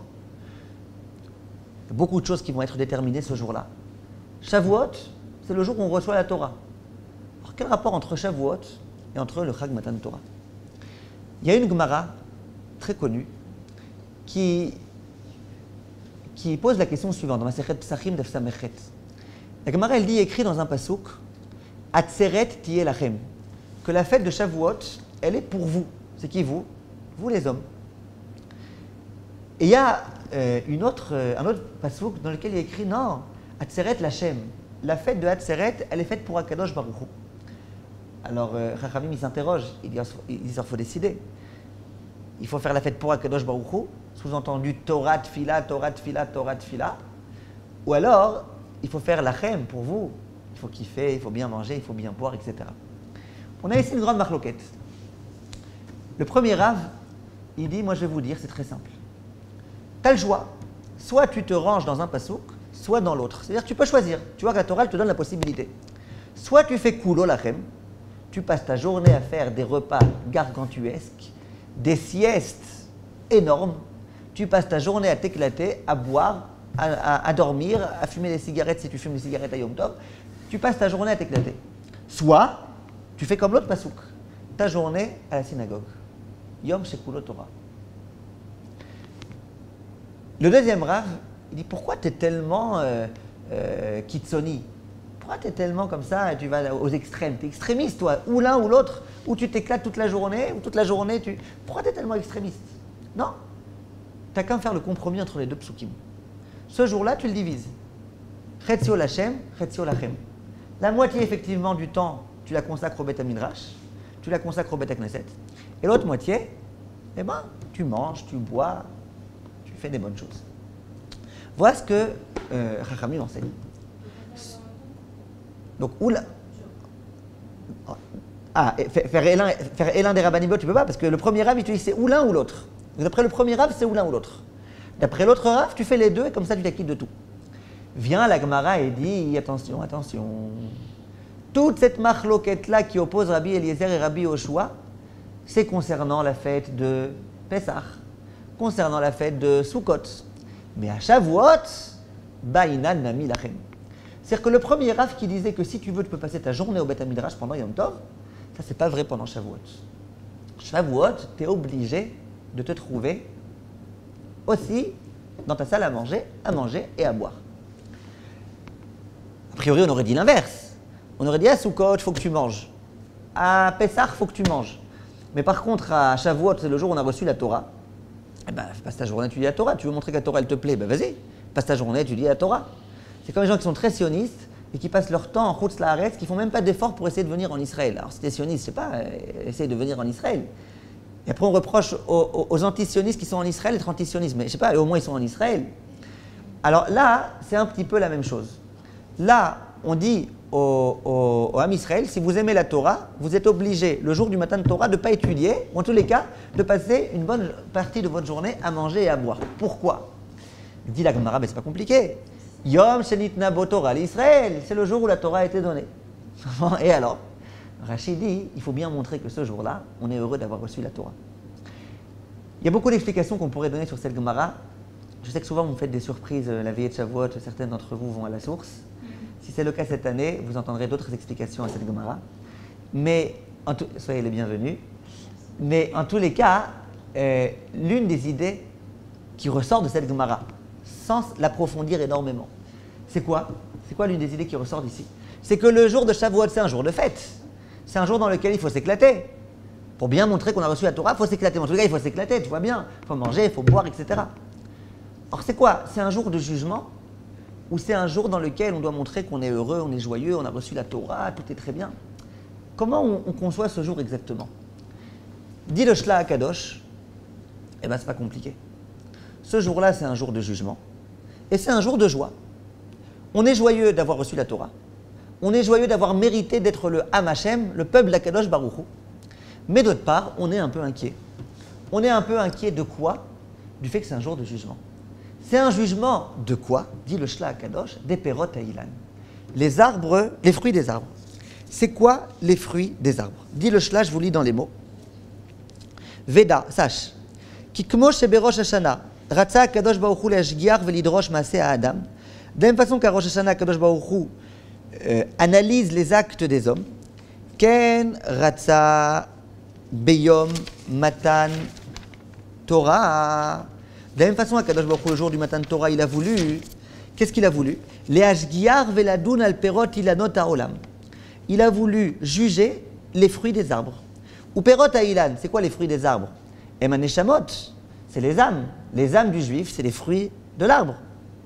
Il y a beaucoup de choses qui vont être déterminées ce jour-là. Shavuot, c'est le jour où on reçoit la Torah. Alors, quel rapport entre Shavuot et entre le Chag Matan Torah? Il y a une Gemara très connue qui pose la question suivante, dans Masechet Psachim Daf Samechet. La Gemara, elle dit, écrit dans un pasouk, Atzeret Tiyeh Lachem, que la fête de Shavuot, elle est pour vous. C'est qui vous? Vous les hommes. Et il y a un autre pasouk dans lequel il est écrit, non, Atzeret Lachem. La fête de Atzeret, elle est faite pour Akadosh Baruch Hu. Alors, Chachamim, il s'interroge, il dit, il faut décider. Il faut faire la fête pour Akadosh Baruch Hu, sous-entendu Torah Tfila, Torah Tfila, Torah Tfila. Ou alors, il faut faire lachem pour vous. Il faut kiffer, il faut bien manger, il faut bien boire, etc. On a ici une grande marloquette. Le premier Rav, il dit, moi je vais vous dire, c'est très simple. Tu as le choix. Soit tu te ranges dans un pasouk, soit dans l'autre. C'est-à-dire que tu peux choisir. Tu vois que la Torah, elle te donne la possibilité. Soit tu fais kulo lachem, tu passes ta journée à faire des repas gargantuesques, des siestes énormes, tu passes ta journée à t'éclater, à boire, à dormir, à fumer des cigarettes si tu fumes des cigarettes à Yom Tov, tu passes ta journée à t'éclater. Soit, tu fais comme l'autre pasouk, ta journée à la synagogue. Yom Shekulo Torah. Le deuxième Rav, il dit pourquoi tu es tellement kitsoni? Pourquoi tu es tellement comme ça et tu vas aux extrêmes? Tu es extrémiste, toi, ou l'un ou l'autre, ou tu t'éclates toute la journée, ou toute la journée tu. Pourquoi tu es tellement extrémiste? Non, tu n'as qu'à faire le compromis entre les deux psukim. Ce jour-là, tu le divises. Chetzio Lachem, Chetzio Lachem. La moitié, effectivement, du temps, tu la consacres au Beth Midrash, tu la consacres au Beth Knesset. Et l'autre moitié, eh ben, tu manges, tu bois, tu fais des bonnes choses. Voilà ce que Chachamim enseigne. Donc, oula. Ah, faire Elin des Rabbanimot, tu peux pas, parce que le premier Rav, il te dit c'est ou l'un ou l'autre. D'après le premier Rav, c'est ou l'un ou l'autre. D'après l'autre Rav, tu fais les deux et comme ça, tu t'acquittes de tout. Vient la Gemara et dit attention, attention. Toute cette marloquette-là qui oppose Rabbi Eliezer et Rabbi Yoshua, c'est concernant la fête de Pessah, concernant la fête de Sukkot. Mais à Shavuot, Ba'inan Nami Lachem. C'est-à-dire que le premier Rav qui disait que si tu veux, tu peux passer ta journée au Beth Midrash pendant Yom Tov, ça c'est pas vrai pendant Shavuot. Shavuot, tu es obligé de te trouver aussi dans ta salle à manger et à boire. A priori, on aurait dit l'inverse. On aurait dit à Sukkot, il faut que tu manges. À Pessah, il faut que tu manges. Mais par contre, à Shavuot, c'est le jour où on a reçu la Torah. Eh ben, passe ta journée, tu lis la Torah. Tu veux montrer que la Torah, elle te plaît, ben vas-y. Passe ta journée, tu lis la Torah. C'est comme les gens qui sont très sionistes et qui passent leur temps en Chutz La'aretz, qui ne font même pas d'efforts pour essayer de venir en Israël. Alors, si tu es sioniste, je sais pas, essaye de venir en Israël. Et après, on reproche aux anti-sionistes qui sont en Israël d'être anti-sionistes. Mais je sais pas, au moins ils sont en Israël. Alors là, c'est un petit peu la même chose. Là, on dit au Ham Israël, si vous aimez la Torah, vous êtes obligé, le jour du matin de Torah, de ne pas étudier, ou en tous les cas, de passer une bonne partie de votre journée à manger et à boire. Pourquoi? Dit la Gemara, mais c'est pas compliqué. Yom Shenitna Bo Torah l'Israël, c'est le jour où la Torah a été donnée. Et alors, Rachid dit, il faut bien montrer que ce jour-là, on est heureux d'avoir reçu la Torah. Il y a beaucoup d'explications qu'on pourrait donner sur cette Gemara. Je sais que souvent vous me faites des surprises la veillée de Shavuot, certains d'entre vous vont à la source. Si c'est le cas cette année, vous entendrez d'autres explications à cette Gemara. Mais, soyez les bienvenus. Mais en tous les cas, l'une des idées qui ressort de cette Gemara, sans l'approfondir énormément, c'est quoi? C'est quoi l'une des idées qui ressort d'ici? C'est que le jour de Shavuot, c'est un jour de fête. C'est un jour dans lequel il faut s'éclater. Pour bien montrer qu'on a reçu la Torah, il faut s'éclater. En tout cas, il faut s'éclater, tu vois bien. Il faut manger, il faut boire, etc. Or, c'est quoi? C'est un jour de jugement ou c'est un jour dans lequel on doit montrer qu'on est heureux, on est joyeux, on a reçu la Torah, tout est très bien? Comment on conçoit ce jour exactement? Dit le Shla HaKadosh, eh bien, c'est pas compliqué. Ce jour-là, c'est un jour de jugement et c'est un jour de joie. On est joyeux d'avoir reçu la Torah. On est joyeux d'avoir mérité d'être le Am Hashem, le peuple d'Akadosh Baruch Hu. Mais d'autre part, on est un peu inquiet. On est un peu inquiet de quoi? Du fait que c'est un jour de jugement. C'est un jugement de quoi? Dit le Shla HaKadosh, des perot ha'ilan. Les arbres, les fruits des arbres. C'est quoi les fruits des arbres? Dit le Shla, je vous lis dans les mots. Veda, sache. Ki kmo sheberosh Hashana, ratza HaKadosh Baruch Hu le'ashgiach ve'lidrosh maaseh ha'adam. De la même façon qu'à Rosh Hashanah, HaKadosh Baruch Hu analyse les actes des hommes. Ken ratza beyom matan Torah. De la même façon, HaKadosh Baruch Hu, le jour du matin de Torah, il a voulu. Qu'est-ce qu'il a voulu? Le'ashgiach ve'ladun al perot ilanot ha'olam. Il a voulu juger les fruits des arbres. Ou perot ha'ilan, c'est quoi les fruits des arbres? Eman neshamot, c'est les âmes du juif, c'est les fruits de l'arbre.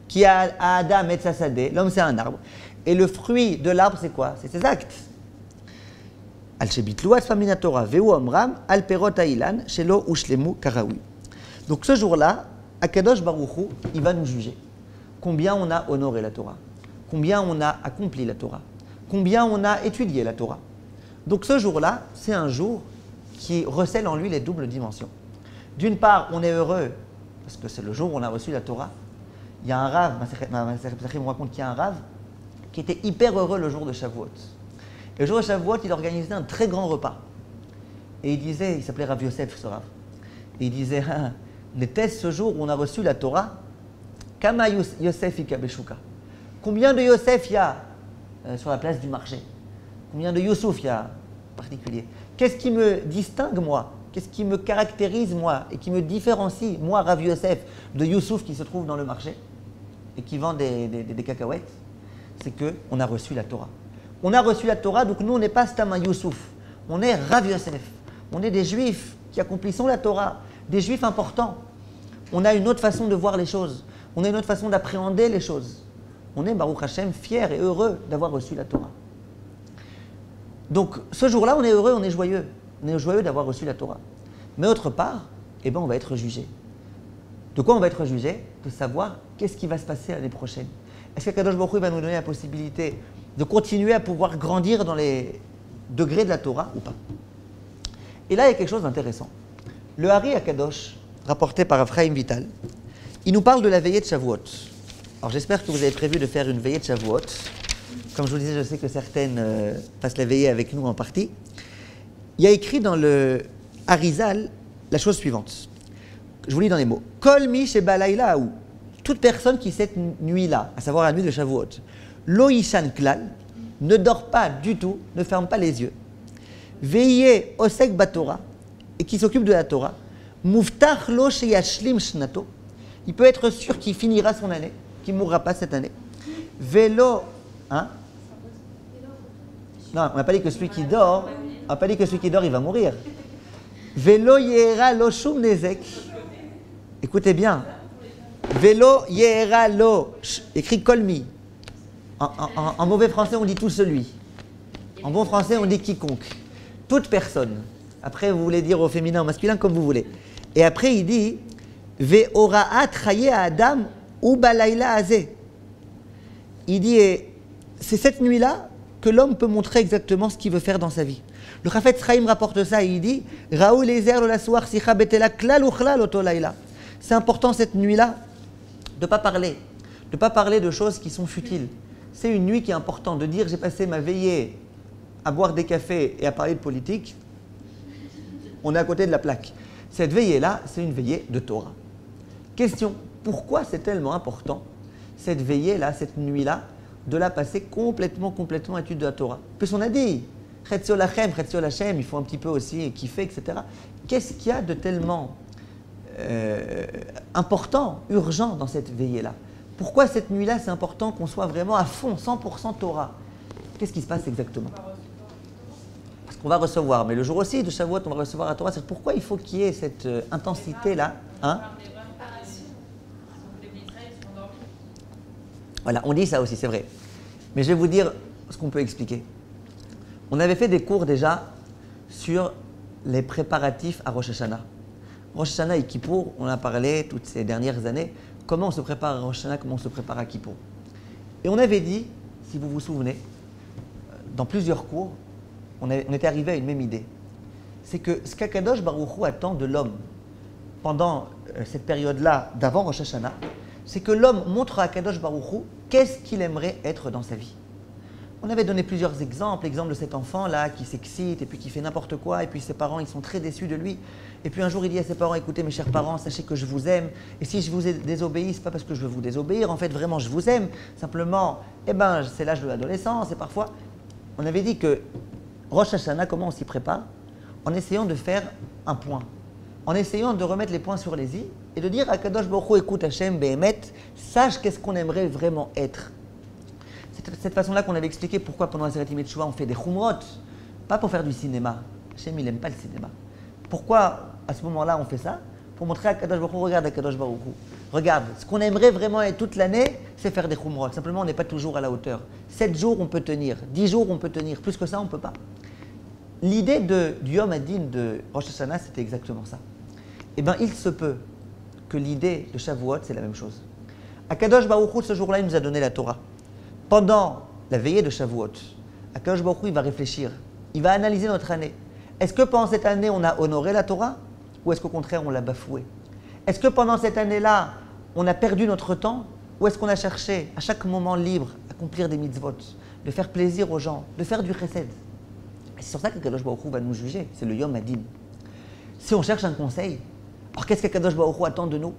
Qui a Adam et Tzasadeh, l'homme c'est un arbre. Et le fruit de l'arbre c'est quoi? C'est ses actes. Al shebitlu atzfam min haTorah vehu omram al perot ha'ilan shelo ushlemu karaoui. Donc ce jour-là, HaKadosh Baruch Hu, il va nous juger. Combien on a honoré la Torah? Combien on a accompli la Torah? Combien on a étudié la Torah? Donc ce jour-là, c'est un jour qui recèle en lui les doubles dimensions. D'une part, on est heureux parce que c'est le jour où on a reçu la Torah. Il y a un rave, Masechet Pesachim me raconte qu'il y a un rave qui était hyper heureux le jour de Shavuot. Et le jour de Shavuot, il organisait un très grand repas. Et il disait, il s'appelait Rav Yosef, ce rave. Et il disait, n'était-ce ce jour où on a reçu la Torah? Kama Yosef ika beshuka. Combien de Yosef il y a sur la place du marché? Combien de Youssouf il y a en particulier? Qu'est-ce qui me distingue, moi, Qu'est-ce qui me caractérise, moi, et qui me différencie, moi, Rav Yosef, de Youssouf qui se trouve dans le marché et qui vend des cacahuètes? C'est qu'on a reçu la Torah. On a reçu la Torah, donc nous, on n'est pas Stama Youssouf. On est Rav Yosef. On est des juifs qui accomplissons la Torah, des juifs importants. On a une autre façon de voir les choses. On a une autre façon d'appréhender les choses. On est, Baruch Hashem, fiers et heureux d'avoir reçu la Torah. Donc, ce jour-là, on est heureux, on est joyeux. On est joyeux d'avoir reçu la Torah. Mais autre part, eh ben, on va être jugé. De quoi on va être jugé? De savoir qu'est-ce qui va se passer l'année prochaine. Est-ce que Kadosh Baruch Hu va nous donner la possibilité de continuer à pouvoir grandir dans les degrés de la Torah ou pas? Et là, il y a quelque chose d'intéressant. Le Hari Akadosh, rapporté par Ephraim Vital, il nous parle de la veillée de Shavuot. Alors j'espère que vous avez prévu de faire une veillée de Shavuot. Comme je vous le disais, je sais que certaines passent la veillée avec nous en partie. Il y a écrit dans le Harizal la chose suivante. Je vous lis dans les mots. Kol mi shebalayla ou toute personne qui cette nuit-là, à savoir la nuit de Shavuot, lo yishan klal, ne dort pas du tout, ne ferme pas les yeux. Veillez osek batora, et qui s'occupe de la Torah. Muftach lo sheyashlim shnato, il peut être sûr qu'il finira son année, qu'il ne mourra pas cette année. Vélo, hein? Non, on n'a pas dit que celui qui dort, on n'a pas dit que celui qui dort, il va mourir. Vélo yera lo shum nezek. Écoutez bien. Vélo yera lo, écrit kolmi. En mauvais français, on dit tout celui. En bon français, on dit quiconque. Toute personne. Après, vous voulez dire au féminin, au masculin, comme vous voulez. Et après, il dit Ve'oraat chaye Adam ou balayla azeh. Il dit, c'est cette nuit-là que l'homme peut montrer exactement ce qu'il veut faire dans sa vie. Le Chafetz Chaim rapporte ça et il dit Raoul ezer lo lassoar sicha betela klal uchlal oto layla. C'est important cette nuit-là de ne pas parler de choses qui sont futiles. C'est une nuit qui est importante. De dire j'ai passé ma veillée à boire des cafés et à parler de politique, on est à côté de la plaque. Cette veillée-là, c'est une veillée de Torah. Question, pourquoi c'est tellement important, cette veillée-là, cette nuit-là, de la passer complètement à l'étude de la Torah? Puisqu'on a dit, Chetzio Lachem, Chetzio Lachem, il faut un petit peu aussi kiffer, etc. Qu'est-ce qu'il y a de tellement important, urgent dans cette veillée-là? Pourquoi cette nuit-là, c'est important qu'on soit vraiment à fond, 100% Torah? Qu'est-ce qui se passe exactement? Parce qu'on va recevoir, mais le jour aussi de Shavuot, on va recevoir la Torah. C'est pourquoi il faut qu'il y ait cette intensité-là, hein? Voilà, on dit ça aussi, c'est vrai. Mais je vais vous dire ce qu'on peut expliquer. On avait fait des cours déjà sur les préparatifs à Rosh Hashanah. Rosh Hashanah et Kippour, on a parlé toutes ces dernières années, comment on se prépare à Rosh Hashanah, comment on se prépare à Kippour. Et on avait dit, si vous vous souvenez, dans plusieurs cours, on était arrivé à une même idée. C'est que ce qu'Akadosh Baruch Hu attend de l'homme pendant cette période-là d'avant Rosh Hashanah, c'est que l'homme montre à Akadosh Baruch Hu qu'est-ce qu'il aimerait être dans sa vie. On avait donné plusieurs exemples, l'exemple de cet enfant-là qui s'excite et puis qui fait n'importe quoi, et puis ses parents ils sont très déçus de lui. Et puis un jour il dit à ses parents, écoutez mes chers parents, sachez que je vous aime, et si je vous ai désobéi, c'est pas parce que je veux vous désobéir, en fait vraiment je vous aime, simplement, c'est l'âge de l'adolescence, et parfois, on avait dit que Rosh Hashanah, comment on s'y prépare? En essayant de faire un point, en essayant de remettre les points sur les i, et de dire à Kadosh Baruch Hu, écoute Hachem, Behemet, sache qu'est-ce qu'on aimerait vraiment être. C'est de cette façon-là qu'on avait expliqué pourquoi pendant la Seret Yimei Teshuvah on fait des chumrot, pas pour faire du cinéma. Hachem, il n'aime pas le cinéma. Pourquoi à ce moment-là on fait ça? Pour montrer à Kadosh Baruch Hu, regarde à Kadosh Baruch Hu. Regarde, ce qu'on aimerait vraiment être toute l'année, c'est faire des chumrot. Simplement, on n'est pas toujours à la hauteur. 7 jours, on peut tenir. 10 jours, on peut tenir. Plus que ça, on ne peut pas. L'idée du Yom Hadin de Rosh Hashanah, c'était exactement ça. Eh bien, il se peut que l'idée de Shavuot, c'est la même chose. Akadosh Baruch Hu, ce jour-là, il nous a donné la Torah. Pendant la veillée de Shavuot, Akadosh Baruch Hu, il va réfléchir. Il va analyser notre année. Est-ce que pendant cette année, on a honoré la Torah? Ou est-ce qu'au contraire, on l'a bafouée? Est-ce que pendant cette année-là, on a perdu notre temps? Ou est-ce qu'on a cherché, à chaque moment libre, à accomplir des mitzvot, de faire plaisir aux gens, de faire du chesed? C'est sur ça qu'Akadosh Baruch Hu va nous juger. C'est le Yom Hadin. Si on cherche un conseil, alors qu'est-ce qu'Akadosh Baruch Hu attend de nous?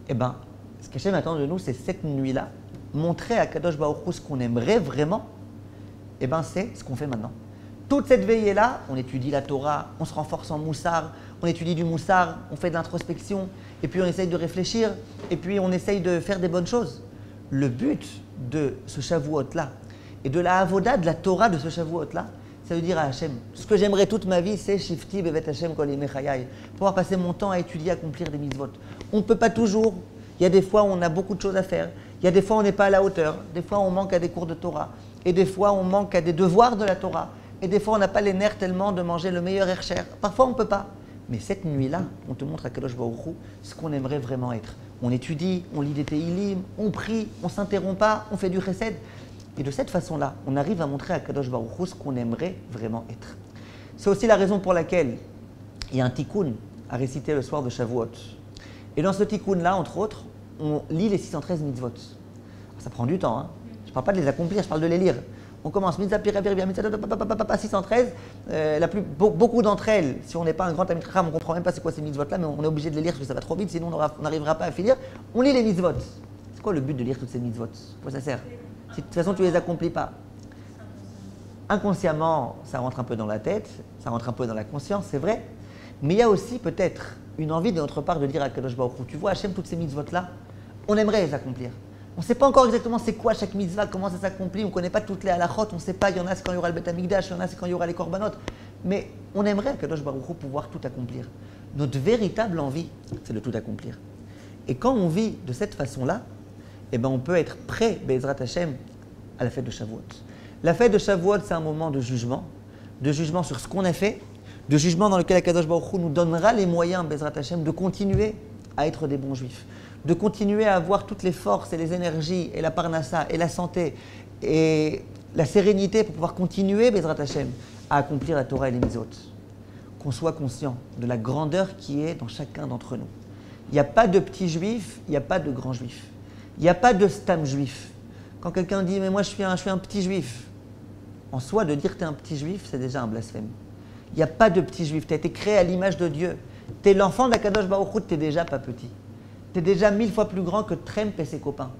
Eh bien, ce qu'Hachem attend de nous, c'est cette nuit-là, montrer à Akadosh Baruch Hu ce qu'on aimerait vraiment. Eh bien, c'est ce qu'on fait maintenant. Toute cette veillée-là, on étudie la Torah, on se renforce en moussar, on étudie du moussar, on fait de l'introspection, et puis on essaye de réfléchir, et puis on essaye de faire des bonnes choses. Le but de ce Shavuot-là, et de la avoda, de la Torah de ce Shavuot-là, c'est de dire à Hachem, ce que j'aimerais toute ma vie, c'est Shifti Bevet Hachem Kol Yemei Chayai, pouvoir passer mon temps à étudier, à accomplir des mitzvot. On ne peut pas toujours, il y a des fois où on a beaucoup de choses à faire, il y a des fois où on n'est pas à la hauteur, des fois on manque à des cours de Torah, et des fois on manque à des devoirs de la Torah, et des fois on n'a pas les nerfs tellement de manger le meilleur hercher. Parfois on ne peut pas. Mais cette nuit-là, on te montre à Kadosh Baruch Hu ce qu'on aimerait vraiment être. On étudie, on lit des Tehillim, on prie, on ne s'interrompt pas, on fait du chesed. Et de cette façon-là, on arrive à montrer à Kadosh Baruch Hu ce qu'on aimerait vraiment être. C'est aussi la raison pour laquelle il y a un tikkun à réciter le soir de Shavuot. Et dans ce tikkun-là, entre autres, on lit les 613 mitzvot. Ça prend du temps, hein. Je ne parle pas de les accomplir, je parle de les lire. On commence mitzvah, pira, pira, mitzvah, 613. Beaucoup d'entre elles, si on n'est pas un grand Talmid Chacham, on ne comprend même pas c'est quoi ces mitzvot-là, mais on est obligé de les lire parce que ça va trop vite, sinon on n'arrivera pas à finir. On lit les mitzvot. C'est quoi le but de lire toutes ces mitzvot? À quoi ça sert? Si de toute façon tu ne les accomplis pas. Inconsciemment, ça rentre un peu dans la tête, ça rentre un peu dans la conscience, c'est vrai. Mais il y a aussi peut-être une envie de notre part de dire à Kadosh Baruch Hu, tu vois Hachem, toutes ces mitzvot-là, on aimerait les accomplir. On ne sait pas encore exactement c'est quoi chaque mitzvah, comment ça s'accomplit, on ne connaît pas toutes les halachot, on ne sait pas, il y en a c'est quand il y aura le Beth Amikdash, il y en a c'est quand il y aura les korbanot. Mais on aimerait à Kadosh Baruch Hu pouvoir tout accomplir. Notre véritable envie, c'est de tout accomplir. Et quand on vit de cette façon-là, eh ben on peut être prêt, Be'ezrat Hashem, à la fête de Shavuot. La fête de Shavuot, c'est un moment de jugement sur ce qu'on a fait, de jugement dans lequel Kadosh Baruch Hu nous donnera les moyens, Be'ezrat Hashem, de continuer à être des bons juifs, de continuer à avoir toutes les forces et les énergies et la parnassa et la santé et la sérénité pour pouvoir continuer, Be'ezrat Hashem, à accomplir la Torah et les mitzvot. Qu'on soit conscient de la grandeur qui est dans chacun d'entre nous. Il n'y a pas de petit juif, il n'y a pas de grand juif. Il n'y a pas de stam juif. Quand quelqu'un dit « mais moi je suis un petit juif », en soi de dire que tu es un petit juif, c'est déjà un blasphème. Il n'y a pas de petit juif, tu as été créé à l'image de Dieu. Tu es l'enfant d'Akadosh Baruch Hu, tu n'es déjà pas petit. Tu es déjà 1000 fois plus grand que Tremp et ses copains.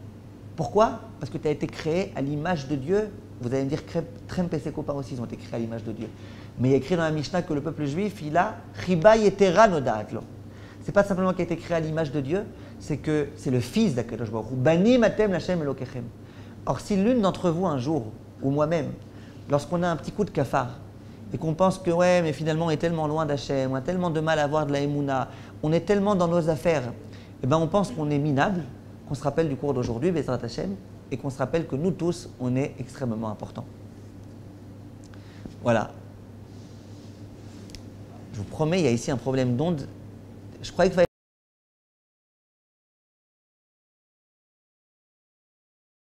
Pourquoi? Parce que tu as été créé à l'image de Dieu. Vous allez me dire que Tremp et ses copains aussi ils ont été créés à l'image de Dieu. Mais il y a écrit dans la Mishnah que le peuple juif, il a « Chiba yetera nodaatlo ». Ce n'est pas simplement qu'il a été créé à l'image de Dieu, c'est que c'est le fils d'Akadosh Baruch Hu. Banim atem lachem elokechem. Or, si l'une d'entre vous un jour, ou moi-même, lorsqu'on a un petit coup de cafard, et qu'on pense que ouais, mais finalement on est tellement loin d'Hachem, on a tellement de mal à avoir de la Emouna, on est tellement dans nos affaires, et ben on pense qu'on est minable, qu'on se rappelle du cours d'aujourd'hui, Bezrat Hachem, et qu'on se rappelle que nous tous, on est extrêmement importants. Voilà. Je vous promets, il y a ici un problème d'onde. Je croyais qu'il fallait